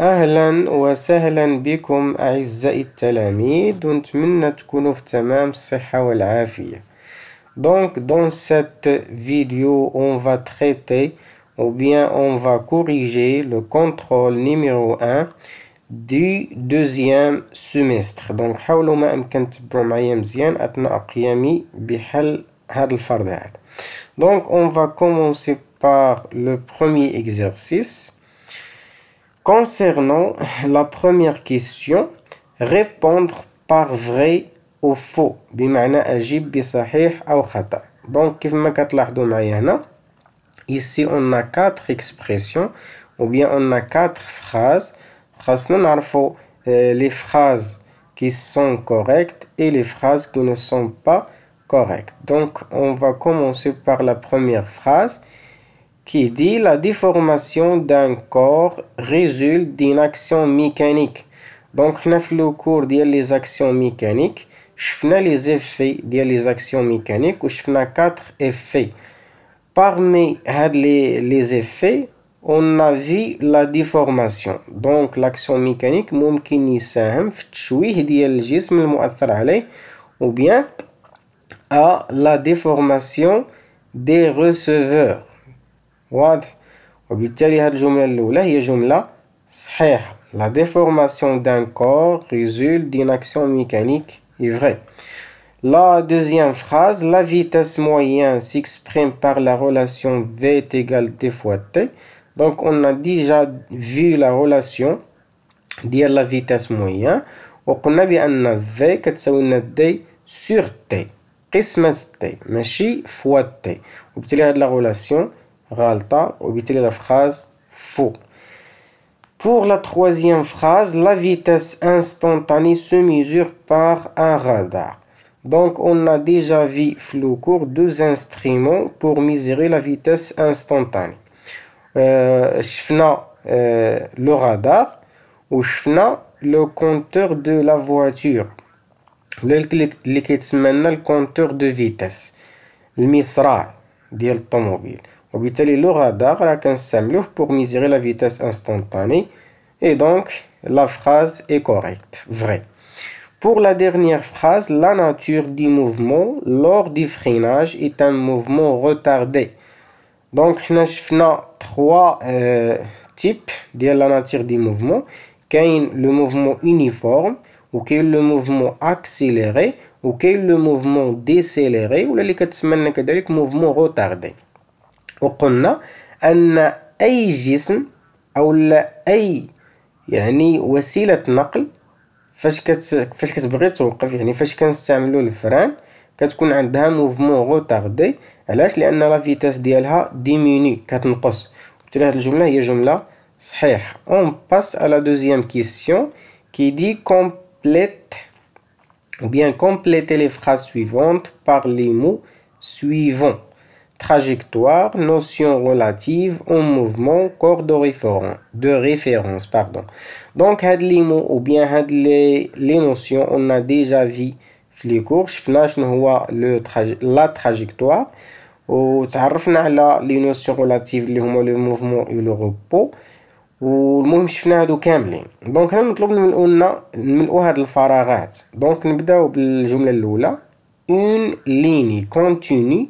أهلا وسهلا بكم أعزائي التلاميذ ونتمنى تكونوا في تمام الصحة والعافية. Donc dans cette vidéo on va traiter ou bien on va corriger le contrôle numéro 1 du deuxième semestre. Donc حاولوا ما أمكن تتبعوا معايا مزيان أثناء قيامي بحل هذا الفرض هذا. Donc on va commencer par le premier exercice. Concernant la première question, répondre par vrai ou faux بمعنى أجيب بصحيح أو خطأ. Donc كيف ما كتلاحظوا معايا هنا ici on a 4 expressions ou bien on a 4 phrases. خاصنا نعرفوا les phrases qui sont correctes et les phrases qui ne sont pas correctes. Donc on va commencer par la première phrase qui dit la déformation d'un corps résulte d'une action mécanique. Donc حنا في le cours ديال les actions mécaniques شفنا les effets ديال les actions mécaniques وشفنا 4 effets. Parmi les effets on a vu la déformation. Donc l'action mécanique ممكن يساهم في التشويه ديال الجسم المؤثر عليه ou bien à la déformation des receveurs. واضح. وبالتالي هذه الجملة الأولى هي جملة صحيحة. La déformation d'un corps résulte d'une action mécanique est vrai. La deuxième phrase, la vitesse moyenne s'exprime par la relation V est égal D fois T. Donc on a déjà vu la relation de la vitesse moyenne وقلنا بأن V كتساوي لنا D sur T قسمة T ماشي fois T. وبالتالي هذه la relation غالطة وبالتالي la phrase faux. Pour la troisième phrase, la vitesse instantanée se mesure par un radar. Donc on a déjà vu dans le cours 2 instruments pour mesurer la vitesse instantanée. شفنا le radar وشفنا le compteur de la voiture اللي كيتسمى لنا le compteur de vitesse المصراع ديال الطوموبيل. وبالتالي le radar راه كنستعملوه pour mesurer la vitesse instantanée et donc la phrase est correcte, vrai. Pour la dernière phrase, la nature du mouvement lors du freinage est un mouvement retardé. Donc حنا شفنا 3 types ديال la nature du mouvement. كاين le mouvement uniforme وكاين le mouvement accéléré وكاين le mouvement décéléré ولا اللي كتسمى لنا كذلك mouvement retardé. وقلنا أن أي جسم أو أي يعني وسيلة نقل فاش كتبغي توقف يعني فاش كنستعملو الفران كتكون عندها موفمون غوطاردي. علاش؟ لأن لا فيتاس ديالها ديميني كتنقص. وبالتالي هاد الجملة هي جملة صحيحة. On passe à la deuxième question qui dit complète ou bien compléter les phrases suivantes par les mots suivants. Trajectoire, notion relative, en mouvement, corps de référence, pardon. Donc les mots ou bien les notions on a déjà vu في les cours. شفنا شنو هو la trajectoire وتعرفنا على les notions relatives اللي هما le mouvement et le repos. والمهم شفنا هادو كاملين. دونك هنا مطلوب نملؤوا هاد الفراغات. دونك نبداو بالجملة الأولى. Une ligne continue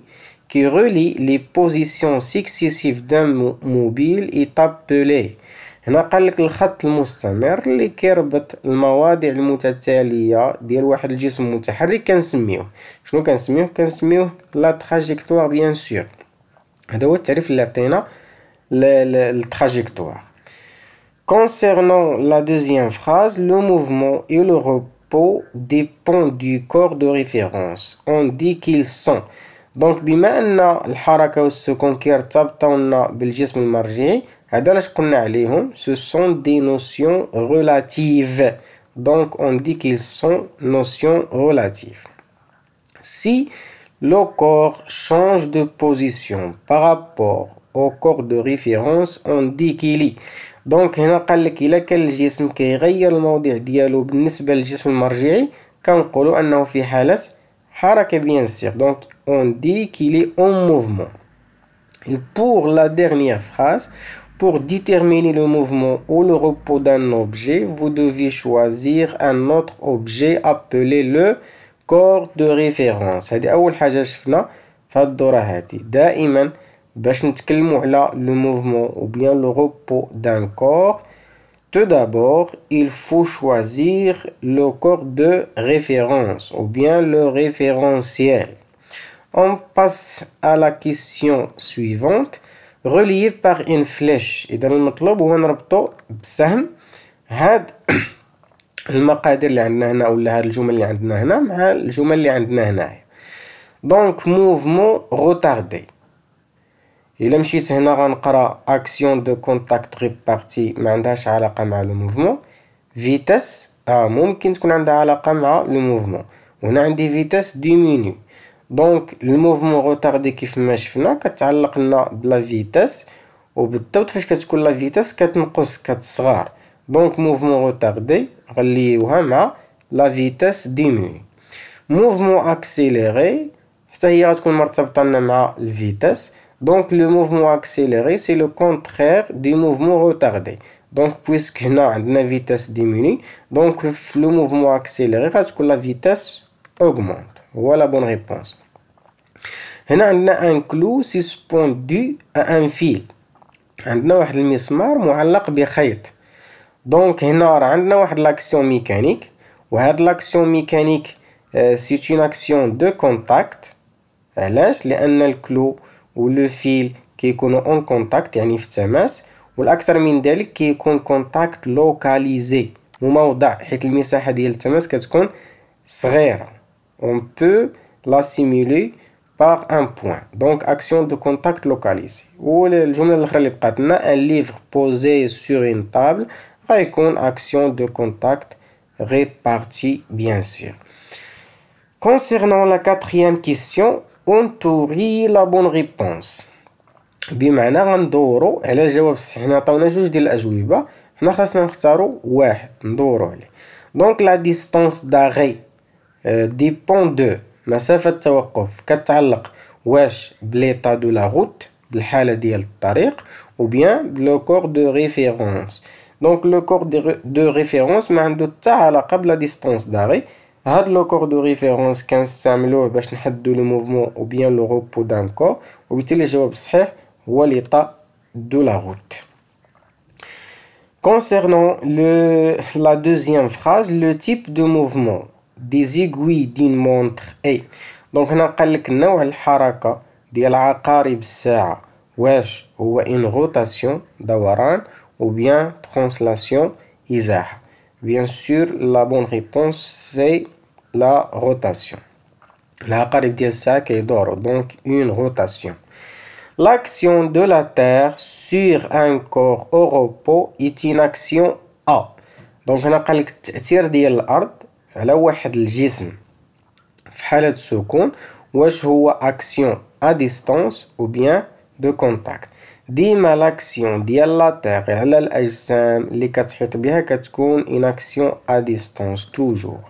qui relie les positions successives d'un mobile est appelé. هنا قالك الخط المستمر اللي كيربط المواضع المتتالية ديال واحد الجسم متحرك كنسميوه شنو كنسميوه لا تراجيكتوار بيان سور. هذا هو التعريف اللي عطينا التراجيكتوار. Concernant la deuxième phrase, le mouvement et le repos dépendent du corps de référence. On dit qu'ils sont. Donc بما أن الحركة والسكون كيرتبطون بالجسم المرجعي هذا علاش قلنا عليهم ce sont des notions relatives. Donc on dit qu'ils sont notions relatives. Si le corps change de position par rapport au corps de référence on dit qu'il est. Donc هنا قالك إلا كان الجسم كيغير الموضع ديالو بالنسبة للجسم المرجعي كنقولوا أنه في حالة حركة bien sûr. Donc on dit qu'il est en mouvement. Et pour la dernière phrase, Pour déterminer le mouvement ou le repos d'un objet, vous devez choisir un autre objet appelé le corps de référence. هذه أول حاجة شفنا في هاد الدورة هادي. دائما باش نتكلموا على le mouvement ou bien le repos d'un corps, tout d'abord, il faut choisir le corps de référence ou bien le référentiel. On passe à la question suivante. relié par une flèche. إذا المطلوب هو نربطو بسهم هاد المقادير اللي عندنا هنا ولا هاد الجمل اللي عندنا هنا مع الجمل اللي عندنا هنايا. دونك موفمون روتاردي. إلا مشيت هنا غنقرا أكسيون دو كونتاكت ريبارتي ما عندهاش علاقة مع لو موفمون. فيتاس ممكن تكون عندها علاقة مع لو موفمون. وهنا عندي فيتاس ديمينيو. دونك الموفمون روتاردي كيف ما شفنا كتعلق لنا بلا فيتاس وبالضبط فاش كتكون لا فيتاس كتنقص كتصغر. دونك موفمون روتاردي غنليوها مع لا فيتاس ديميني. موفمون اكسيليري حتى هي غتكون مرتبطه لنا مع الفيتاس. دونك لو موفمون اكسيليري سي لو كونترير دي موفمون روتاردي. دونك بويسك هنا عندنا فيتاس ديميني دونك في لو موفمون اكسيليري غتكون لا فيتاس اوغمونت. هو لا بون ريبونس. هنا عندنا ان كلو سسبوندو ا ان فيل. عندنا واحد المسمار معلق بخيط. دونك هنا راه عندنا واحد لاكسيون ميكانيك وهاد لاكسيون ميكانيك سي اون اكسيون دو كونتاكت. علاش؟ لان الكلو ولو فيل كيكونوا اون كونتاكت يعني في التماس، والاكثر من ذلك كيكون كونتاكت لوكاليزي مموضع حيت المساحه ديال التماس كتكون صغيره. on peut la simuler par un point. Donc action de contact localisé. والجمله الاخرى اللي بقات لنا un livre posé sur une table غيكون action de contact répartie bien sûr. Concernant la quatrième question, on tourie la bonne réponse. بمعنى غندورو على الجواب الصحيح. هنا عطاونا جوج ديال الاجوبه، حنا خاصنا نختارو واحد ندورو عليه. دونك لا ديستانس داغي ديبون دو مسافة التوقف كتعلق واش بليطا دو لا روت بالحالة ديال الطريق ou bien le corps de référence. Donc le corps de référence ما عنده حتى علاقة بلا ديستانس داغي. هاد لو كور دو ريفيرونس كنستعملوه باش نحددو لو موفمون ou bien le repos d'un corps وبالتالي الجواب الصحيح هو l'état de la route. Concernant la deuxième phrase, le type de mouvement des aiguilles d'une montre est. دونك هنا قالك نوع الحركة ديال عقارب الساعة واش هو ان روتاسيون دوران ou bien translation إزاحة. Bien sûr la bonne réponse c'est la rotation. العقارب ديال الساعة كيدورو دونك une rotation. L'action de la Terre sur un corps au repos est une action A. دونك هنا قالك التأثير ديال الأرض على واحد الجسم في حالة السكون واش هو اكسيون ا ديستانس او بيان دو كونتاكت. ديما لاكسيون ديال لا تيغ على الاجسام اللي كتحيط بها كتكون ان اكسيون ا ديستانس توجور.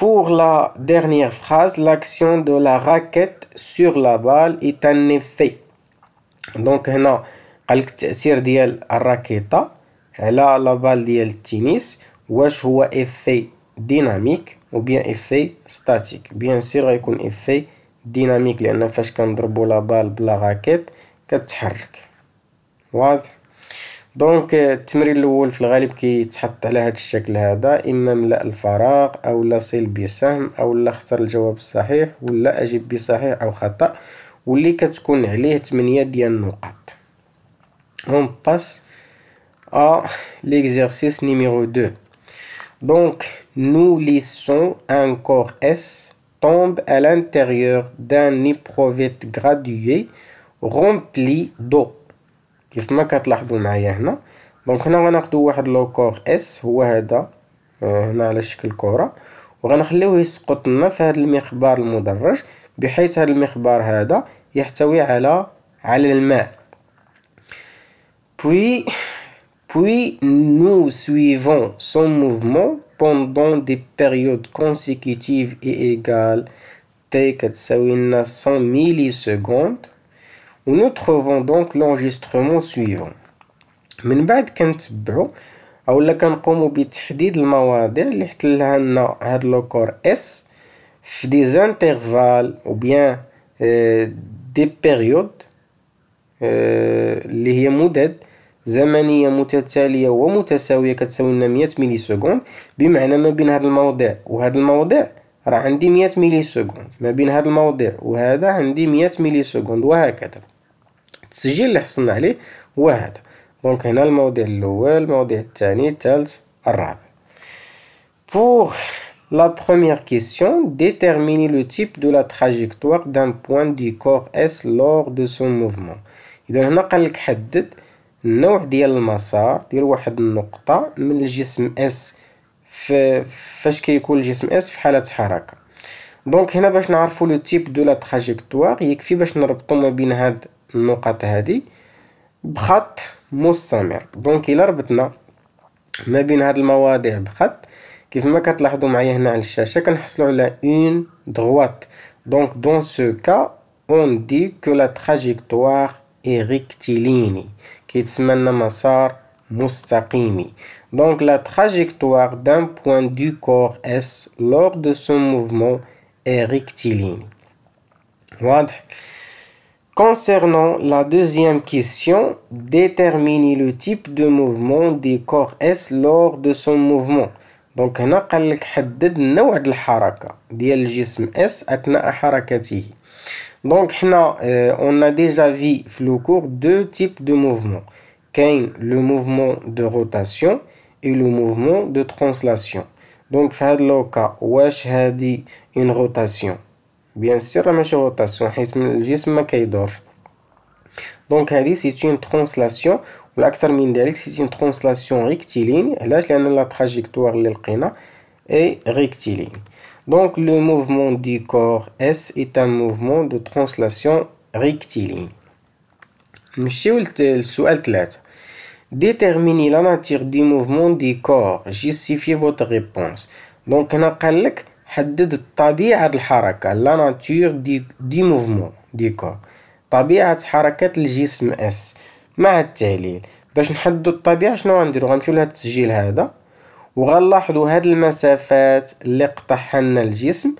Pour la dernière phrase, l'action de la raquette sur la balle est un effet. دونك هنا قالك التأثير ديال الراكيطة على لا بال ديال التنس واش هو effet ديناميك ou bien effet statique. Bien sûr غيكون effet ديناميك لأن فاش كنضربو لا بال بلا راكيت كتحرك. واضح؟ دونك التمرين الأول في الغالب كيتحط على هذا الشكل هذا، إما ملء الفراغ أو لا صل بسهم أو لا اختر الجواب الصحيح ولا أجب بصحيح أو خطأ واللي كتكون عليه 8 ديال النقاط. On passe à l'exercice numéro 2. Donc, nous laissons un corps S tombe à l'intérieur d'un éprouvette graduée rempli d'eau. كيف ما كتلاحظوا معايا هنا. دونك هنا غناخدو واحد لو كور اس هو هذا هنا على شكل كرة وغنخليوه يسقط لنا في هذا المخبار المدرج بحيث هذا المخبار هذا يحتوي على الماء. Puis nous suivons son mouvement pendant des périodes consécutives et égales t كتساوي لنا 100 ميلي سكوند و nous trouvons donc l'enregistrement suivant. من بعد كنتبعو اولا كنقومو بتحديد المواضيع اللي احتلها لنا هاد لو كور اس في دي زانترفال او بيان دي بيريود اللي هي مدد زمنية متتالية ومتساوية كتساوي لنا 100 ملي سكوند. بمعنى ما بين هاد الموضع وهاد الموضع راه عندي 100 ملي سكوند، ما بين هاد الموضع وهذا عندي 100 ملي سكوند، وهكذا. التسجيل اللي حصلنا عليه هو هذا. دونك هنا الموضع الاول، الموضع الثاني، الثالث، الرابع. Pour la première question, déterminer le type de la trajectoire d'un point du corps S lors de son mouvement. إذا هنا قال لك حدد النوع ديال المسار ديال واحد النقطة من الجسم S فاش كيكون الجسم S في حالة حركة. دونك هنا باش نعرفو لو تيب دو لا تراجيكتوار يكفي باش نربطو ما بين هاد النقط هادي بخط مستمر. دونك إلا ربطنا ما بين هاد المواضيع بخط كيف ما كتلاحظوا معايا هنا على الشاشة كنحصلوا على اون droite. دونك dans ce cas on dit que la trajectoire est rectiligne، كيتسمى لنا مسار مستقيمي. دونك la trajectoire d'un point du corps S lors de son mouvement est rectiligne. واضح. Concernant la deuxième question, déterminer le type de mouvement du corps S lors de son mouvement. دونك هنا قال لك حدد نوع الحركة ديال الجسم S أثناء حركته. دونك حنا on a déjà vu في le cours deux types de mouvements. كاين le mouvement de rotation et le mouvement de translation. دونك في هاد لوكا واش هادي une rotation؟ bien sûr ماشي روتاسيون حيت من الجسم ما كيدورش. دونك هادي سي une translation والأكثر من ذلك سي une translation rectiligne. علاش؟ لأن لا تراجيكتوار اللي لقينا est rectiligne. Donc le mouvement du corps S est un mouvement de translation rectiligne. نمشيو للسؤال 3. Déterminez la nature du mouvement du corps. Justifiez votre réponse. دونك هنا قال لك حدد الطبيعة الحركة لا ناتور دي موفمون دي كور، طبيعة حركة الجسم اس مع التعليل. باش نحددو الطبيعة شنو غنديرو؟ غنمشيو لهاد التسجيل هذا وغنلاحظو هاد المسافات اللي قطعها لنا الجسم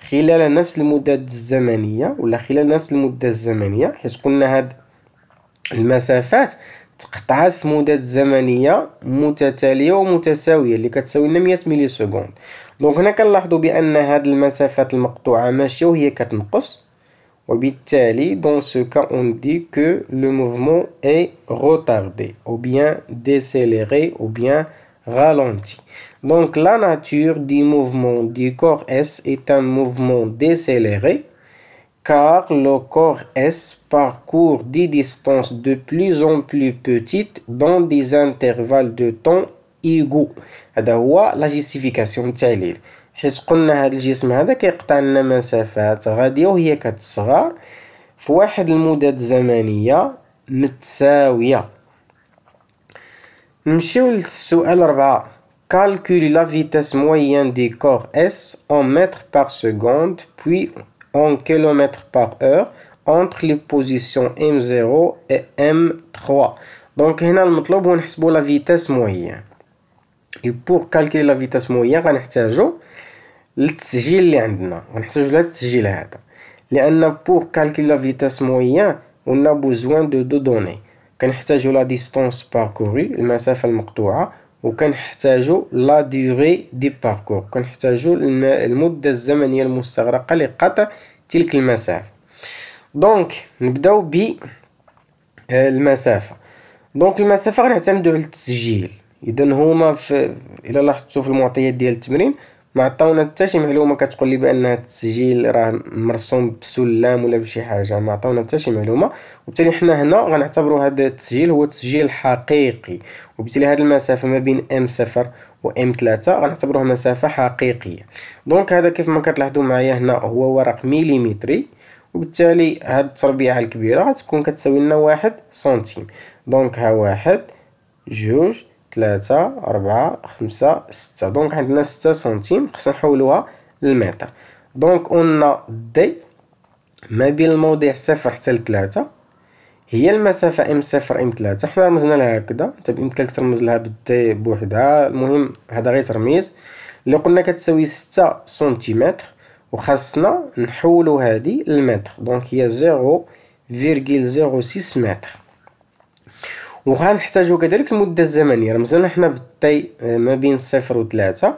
خلال نفس المدة الزمنية ولا خلال نفس المدة الزمنية، حيت قلنا هاد المسافات تقطعات في مدة زمنية متتالية ومتساوية اللي كتساوي لنا 100 ملي سكوند. دونك هنا كنلاحظوا بان هاد المسافات المقطوعة ماشية وهي كتنقص، وبالتالي dans ce cas on dit que le mouvement est retardé ou bien décéléré ou bien ralenti. Donc la nature du mouvement du corps S est un mouvement décéléré car le corps S parcourt des distances de plus en plus petites dans des intervalles de temps égaux. هذا هو لا جيستيفيكاسيون التعليل، حيت قلنا هذا الجسم هذا كيقطع لنا مسافات غادية وهي كتصغر في واحد المدد زمنية متساوية. نمشيو للسؤال 4. Calculer la vitesse moyenne du corps S en mètres par seconde puis en kilomètres par heure entre les positions M0 et M3. Donc هنا المطلوب هو نحسبو la vitesse moyenne. Et pour calculer la vitesse moyenne غنحتاجو للتسجيل اللي عندنا، غنحتاجو لهاد التسجيل هذا، لأن pour calculer la vitesse moyenne on a besoin de deux données. كنحتاجو la distance parcourue المسافة المقطوعة، وكنحتاجو لا durée du parcours كنحتاجو المدة الزمنية المستغرقة لقطع تلك المسافة. دونك نبداو ب المسافة. دونك المسافة غنعتمدو على التسجيل. اذا هما الا لاحظتوا في المعطيات ديال التمرين ما عطاونا حتى شي معلومه كتقول لي بان هذا التسجيل راه مرسوم بسلام ولا بشي حاجه، ما عطاونا حتى شي معلومه، وبالتالي حنا هنا غنعتبروا هذا التسجيل هو تسجيل حقيقي، وبالتالي هذه المسافه ما بين M0 و M3 غنعتبروها مسافه حقيقيه. دونك هذا كيف ما كتلاحظوا معايا هنا هو ورق مليمتري، وبالتالي هاد التربيعه الكبيره غتكون كتساوي لنا 1 سنتيم. دونك ها 1 2 3 4 5 6. دونك عندنا 6 سنتيم، خصنا نحولوها للمتر. دونك قلنا دي ما بين الموضع 0 حتى ل3 هي المسافة ام صفر ام 3. حنا رمزنا لها هكذا، انت بإمكانك ترمز لها بالتي بوحدها. المهم هذا غير ترميز. اللي قلنا كتساوي 6 سنتيمتر، وخاصنا نحولو هادي للمتر، دونك هي 0.06 متر. وغنحتاجو كذلك المدة الزمنية، رمزنا حنا بالتي ما بين 0 و 3.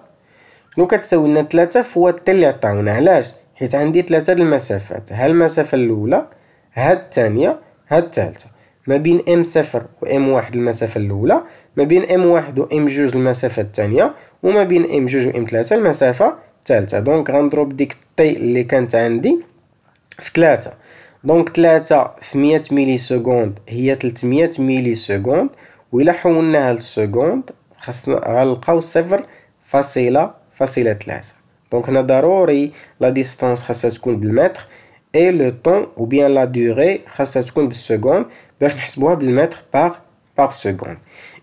شنو كتساوي لنا 3 فوا التي اللي عطاونا؟ علاش؟ حيت عندي 3 د المسافات، ها المسافة الأولى، ها الثانية، ها الثالثة. ما بين ام صفر و ام واحد المسافة الأولى، ما بين ام واحد و ام جوج المسافة الثانية، وما بين ام جوج و ام 3 المسافة الثالثة. دونك غنضرب ديك التي اللي كانت عندي في 3. دونك 3 في 100 ميلي سكوند هي 300 ميلي سكوند، وإلا حولناها للسكوند خاصنا غنلقاو 0.3. دونك هنا ضروري لا ديستانس خاصها تكون بالمتر، اي لو طون ou bien la durée خاصها تكون بالسكوند باش نحسبوها بالمتر par seconde.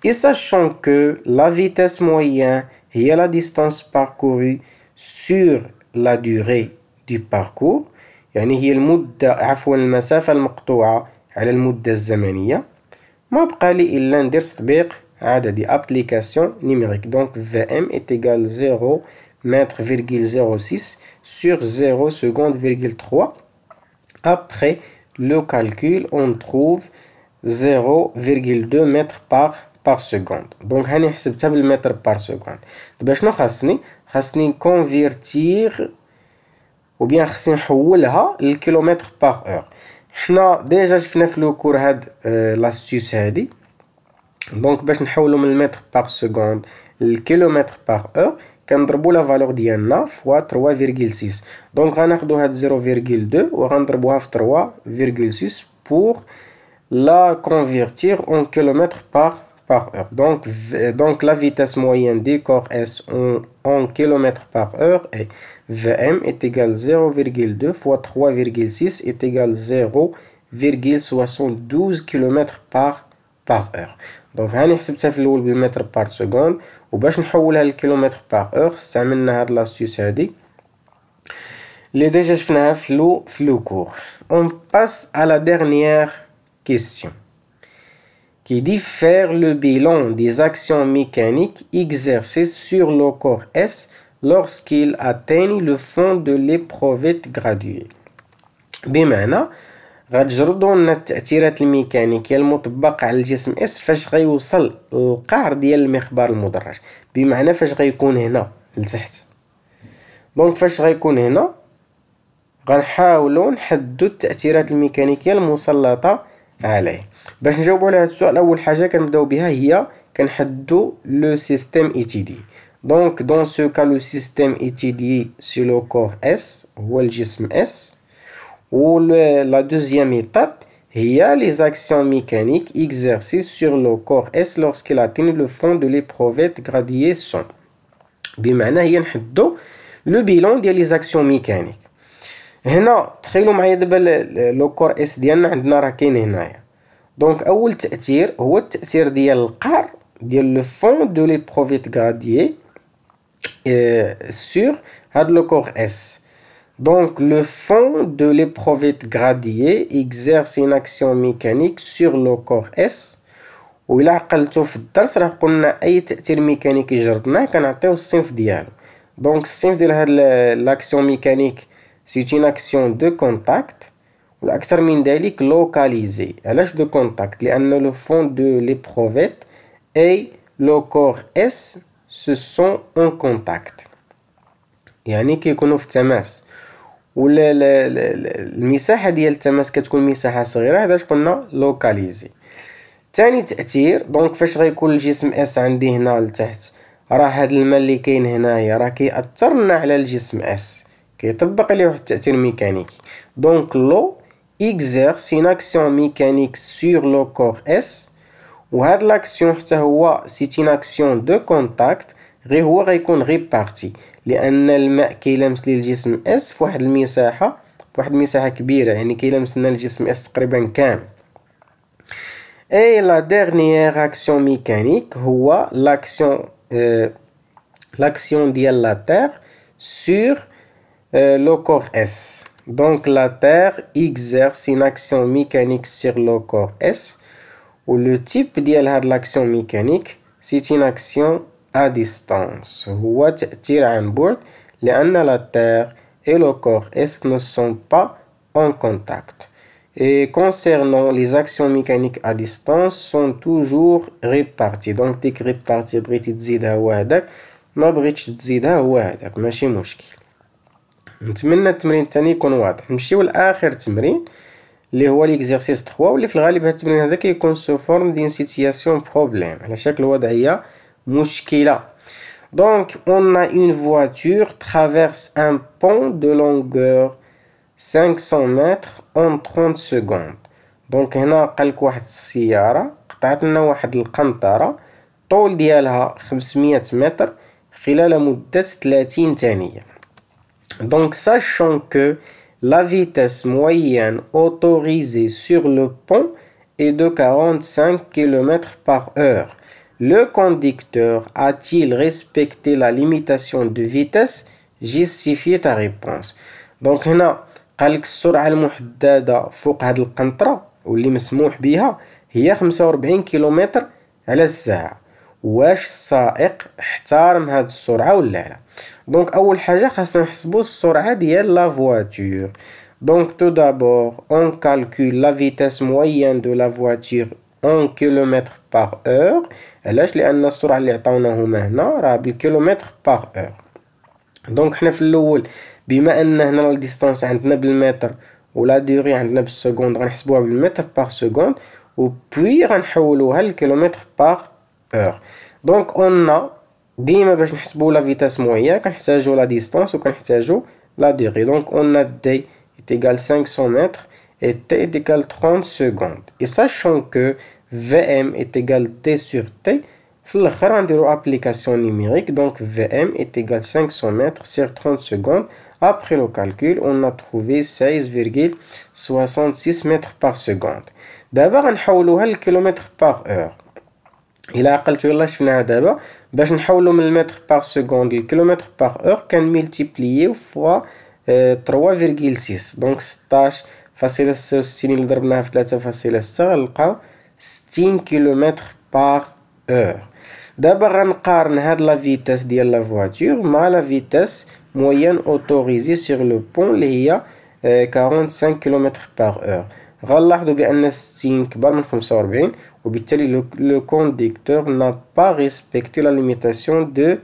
Et sachant que la vitesse moyenne هي la distance parcourue sur la durée du parcours، يعني هي المسافة المقطوعة على المدة الزمنية. ما بقى لي إلا ندير تطبيق عددي application numérique. Donc Vm est égal 0,06 sur 0 seconde,3. Après le calcul, on trouve 0,2 mètres par seconde. Donc هاني حسبتها بالمتر par seconde. دابا شنو خاصني نكونفيرتير ou bien خاصني نحولها للكيلومتر par heure. حنا ديجا شفنا في لو كور هاد لاستيوس هادي. دونك باش نحولو من المتر par seconde للكيلومتر par heure كنضربو لا فالور ديالنا فوا 3,6. دونك غناخدو هاد 0,2 وغنضربوها في 3,6 pour la convertir en kilomètres par heure. Donc la vitesse moyenne des corps S en kilomètres par heure est Vm est égal 0,2 fois 3,6 est égal 0,72 km par heure. دونك هاني حسبتها في الاول بالمتر بار سكوند، وباش نحولها للكيلومتر بار اور استعملنا هاد لاستيوس هادي اللي ديجا شفناها في لو كور. On passe à la dernière question qui dit faire le bilan des actions mécaniques exercées sur le corps S lorsqu'il atteigne le fond de l'éprouvette graduée. بمعنى غتجردو لنا التأثيرات الميكانيكية المطبقة على الجسم اس فاش غيوصل للقعر ديال المخبار المدرج. بمعنى فاش غيكون هنا لتحت. دونك فاش غيكون هنا غنحاولو نحددو التأثيرات الميكانيكية المسلطة عليه. باش نجاوبو على هاد السؤال اول حاجة كنبداو بها هي كنحددو لو سيستيم étudié. دونك دون سو كا لو سيستيم étudié سي لو كور اس هو الجسم اس. Ou la deuxième étape هي les actions mécaniques exercées sur le corps S lorsqu'il atteint le fond de l'éprouvette graduée sont. بمعنى هي نحدو لو بيلون ديال لي زاكسيون ميكانيك. هنا تخيلوا معايا دابا لو كور اس ديالنا عندنا راه كاين هنايا. دونك اول تأثير هو التأثير ديال القعر ديال لو فون دو l'éprouvette graduée sur هاد لو كور اس. Donc le fond de l'éprouvette graduée exerce une action mécanique sur le corps S. وإلا عقلتو في الدرس راه قلنا أي تأثير ميكانيكي جردناه كنعطيو الصنف ديالو. دونك الصنف ديال هاد l'action mécanique c'est une action de contact. والأكثر من ذلك localisé. علاش de contact؟ لأن le fond de l'éprouvette et le corps S se sont en contact. يعني كيكونوا في تماس. ولا المساحة ديال التماس كتكون مساحة صغيرة، هذا قلنا لوكاليزي. ثاني تأثير دونك فاش غيكون الجسم اس عندي هنا لتحت راه هاد الماء اللي كاين هنايا راه كيأثر لنا على الجسم اس، كيطبق عليه واحد التأثير ميكانيكي. دونك لو exerce une action mécanique sur le corps S. وهاد لاكسيون حتى هو سيت une action de contact غير هو غيكون ريبارتي، لان الماء كيلامس لي الجسم اس فواحد المساحه كبيره، يعني كيلامس لنا الجسم اس تقريبا كامل. اي لا ديرنيير اكسيون ميكانيك هو لاكسيون ديال لا تير سور لو كور اس. Donc la Terre exerce une action mécanique sur le corps S, ou le type de l'action mécanique c'est une action à distance. هو تأثير عن بعد لأن la Terre et le corps S ne sont pas en contact. Et concernant les actions mécaniques à distance sont toujours réparties. Donc ديك réparties بغيتي تزيدها هو هداك، ما بغيتش تزيدها هو هداك، ماشي مشكل. نتمنى التمرين الثاني يكون واضح. نمشيو لاخر تمرين اللي هو ليكزيرسيس 3، واللي في الغالب هاد التمرين هذا كيكون سو فورم دين سيتياسيون بروبليم، على شكل وضعيه مشكله. Donc on a une voiture traverse un pont de longueur 500 mètres en 30 secondes. Donc هنا قالك واحد السياره قطعت لنا واحد القنطره طول ديالها 500 متر خلال مده 30 ثانيه. Donc sachant que la vitesse moyenne autorisée sur le pont est de 45 km/h, le conducteur a-t-il respecté la limitation de vitesse? Justifie ta réponse. Donc هنا قالك السرعة المحددة فوق هاد القنطرة واللي مسموح بها هي 45 كيلومتر على الساعة. واش السائق احترم هاد السرعة ولا لا؟ دونك اول حاجة خاصنا نحسبو السرعة ديال لا voiture. Donc tout d'abord on calcule la vitesse moyenne de la voiture en km/h. علاش؟ لان السرعة اللي عطاونا هما هنا راه بالكيلومتر/h. دونك حنا في الاول بما ان هنا لا ديستانس عندنا بالمتر ولا ديوري عندنا بالسكوند غنحسبوها بالمتر/سكوند و بوي غنحولوها للكيلومتر/h. دونك اون ديما باش نحسبوا لا فيتاس مويان كنحتاجوا لا ديستانس وكنحتاجوا لا ديوري. دونك اون دي est égal 500 mètres et t est égal 30 secondes. Et sachant que Vm est égal t sur t, في الاخر غنديرو application numérique. Donc Vm est égal 500 mètres sur 30 secondes. Après le calcul, on a trouvé 16,66 mètres par seconde. دابا غنحولوها للكيلومتر/h. إلا عقلتو يلا شفناها دابا باش نحولو من المتر بار سكوند للكيلومتر/h كنملتيبلييو فوا 3,6. دونك 16.66 اللي ضربناها في 3.6 غنلقاو 60 كيلومتر/h. دابا غنقارن هاد لا فيتاس ديال لا فواتور مع لا فيتاس موين اوتوريزي سور لو بون اللي هي 45 كيلومتر/h. غنلاحظوا بان 60 كبر من 45 وبالتالي le conducteur n'a pas respecté la limitation de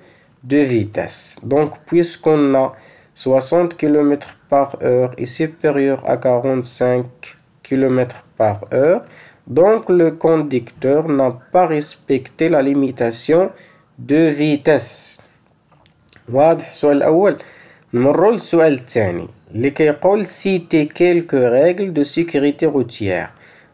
vitesse. Donc puisqu'on a 60 km/h est supérieur à 45 km/h, donc le conducteur n'a pas respecté la limitation de vitesse. واضح السؤال الأول؟ نمروا للسؤال الثاني اللي كيقول citer quelques règles de sécurité routière.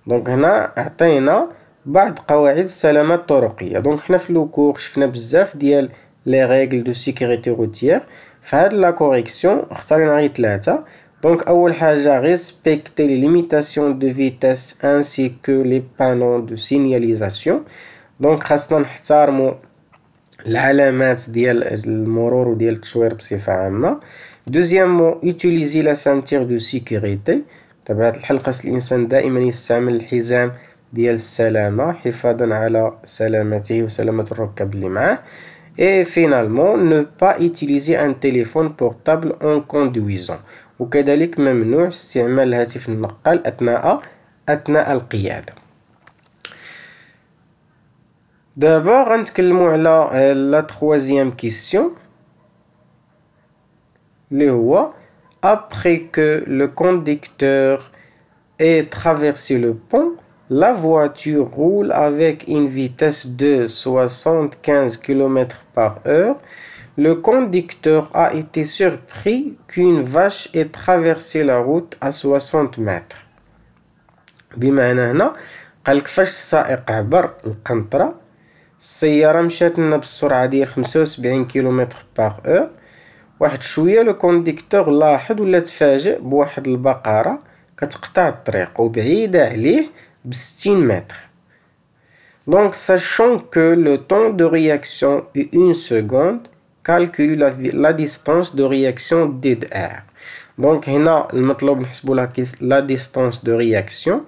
دونك هنا عطينا بعض قواعد السلامة الطرقية. دونك حنا في لو كور شفنا بزاف ديال لي ريغل دو سيكوريتي روتيير. فهاد لا كوريكسيون اختارينا غير 3. دونك اول حاجة ريسبكتي لي ليميتاسيون دو فيتاس انسي كو لي بانو دو سينياليزاسيون. دونك خاصنا نحترمو العلامات ديال المرور وديال التشوير بصفة عامة. دوزيامون utiliser la ceinture de sécurité. بطبيعة الحال خاص الانسان دائما يستعمل الحزام ديال السلامة حفاظا على سلامته وسلامة الركاب اللي معاه. Et finalement ne pas utiliser un téléphone portable en conduisant. وكذلك ممنوع استعمال الهاتف النقال أثناء القيادة. دابا غنتكلموا على لا troisième question اللي هو après que le conducteur ait traversé le pont, la voiture roule avec une vitesse de 75 km/h. Le conducteur a été surpris qu'une vache ait traversé la route à 60 mètres. بمعنى هنا قالك فاش السائق عبر القنطرة السيارة مشات لنا بالسرعة ديال 75 km/h. واحد شوية لو كونديكتور لاحظ ولا تفاجئ بواحد البقرة كتقطع الطريق وبعيدة عليه ب60 متر. Donc sachant que le temps de réaction est 1 seconde, calcule la distance de réaction DR. Donc هنا المطلوب نحسبوا la distance de réaction.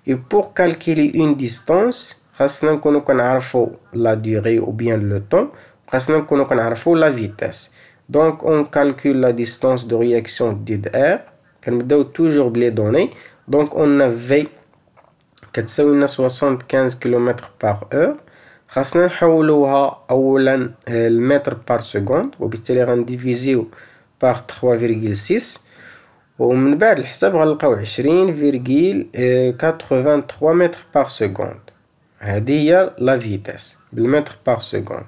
Et pour calculer une distance خاصنا نكونوا كنعرفوا la durée ou bien le temps, خاصنا نكونوا كنعرفوا la vitesse. Donc on calcule la distance de réaction d'IR. كنبداو toujours بلي données. Donc on a V كتساوي لنا 75 km par heure. خاصنا نحولوها اولا المتر بار سكوند، وبالتالي غنديفيزيو par 3,6، ومن بعد الحساب غنلقاو 20,83 متر بار سكوند. هذه هي لا فيتاس بالمتر بار سكوند.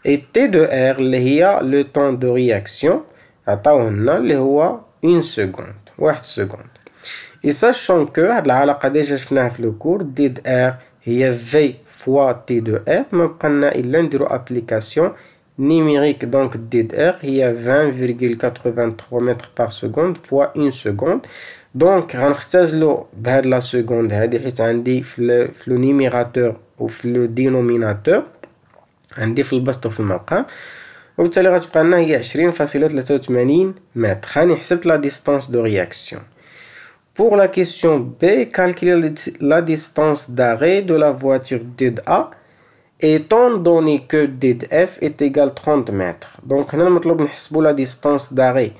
اي تي دو ار اللي هي لو طون دو رياكسيون عطاوه لنا اللي هو 1 سكوند، 1 سكوند. اي ساشون كو هاد العلاقه ديجا شفناها في لو كور، دي د ار هي في فوا تي دو ار، ما بقالنا الا نديرو ابليكاسيون numérique. Donc DDR il y a 20,83 mètres par seconde fois 1 seconde. Donc غنختزلو بهاد لا سكوند هادي حيت عندي في لو نيميراتور و في لو دينوميناتور، عندي في البسط وفي المقام، وبالتالي غتبقى لنا هي 20,83 متر. هاني حسبت لا ديستانس دو رياكسيون. Pour la question B, calculer la distance d'arrêt de la voiture DA étant donné que DF est égal 30 mètres. Donc, on a la distance d'arrêt.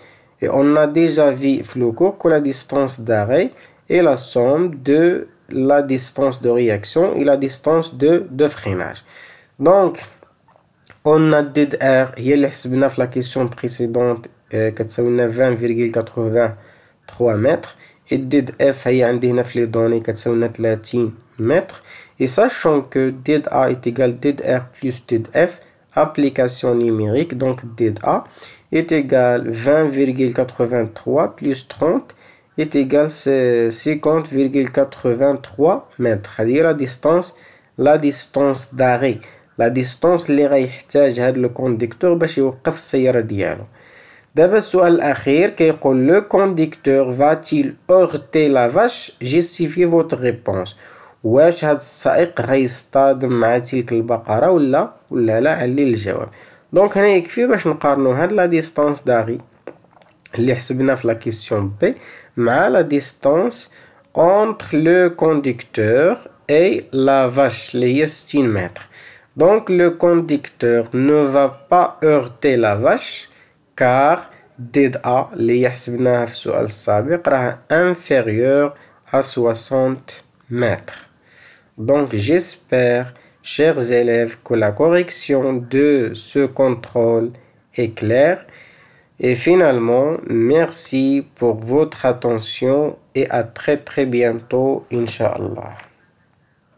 Et on a déjà vu le cours que la distance d'arrêt est la somme de la distance de réaction et la distance de freinage. Donc, on a DR, il y a la question précédente, 20,83 mètres. Et DF, il y a les données, 30 mètres. Et sachant que DA est égal DR plus DF, application numérique, donc DA est égal 20,83 plus 30 est égal 50,83 mètres. C'est-à-dire la distance d'arrêt. La distance اللي غيحتاج هذا الكونديكتور باش يوقف السيارة ديالو. دابا السؤال الأخير كيقول le conducteur va-t-il heurter la vache? Justifiez votre réponse. واش هاد السائق غيصطادم مع تلك البقرة ولا لا؟ علي الجواب. دونك هنا يكفي باش نقارنو هاد لا ديستانس داغي اللي حسبنا في لا كيسيون بي مع لا ديستانس entre le conducteur et la vache اللي هي 60 متر. Donc le conducteur ne va pas heurter la vache car DA اللي حسبناها في السؤال السابق راه inférieur à 60 mètres. Donc j'espère, chers élèves, que la correction de ce contrôle est claire. Et finalement, merci pour votre attention et à très bientôt, Inch'Allah.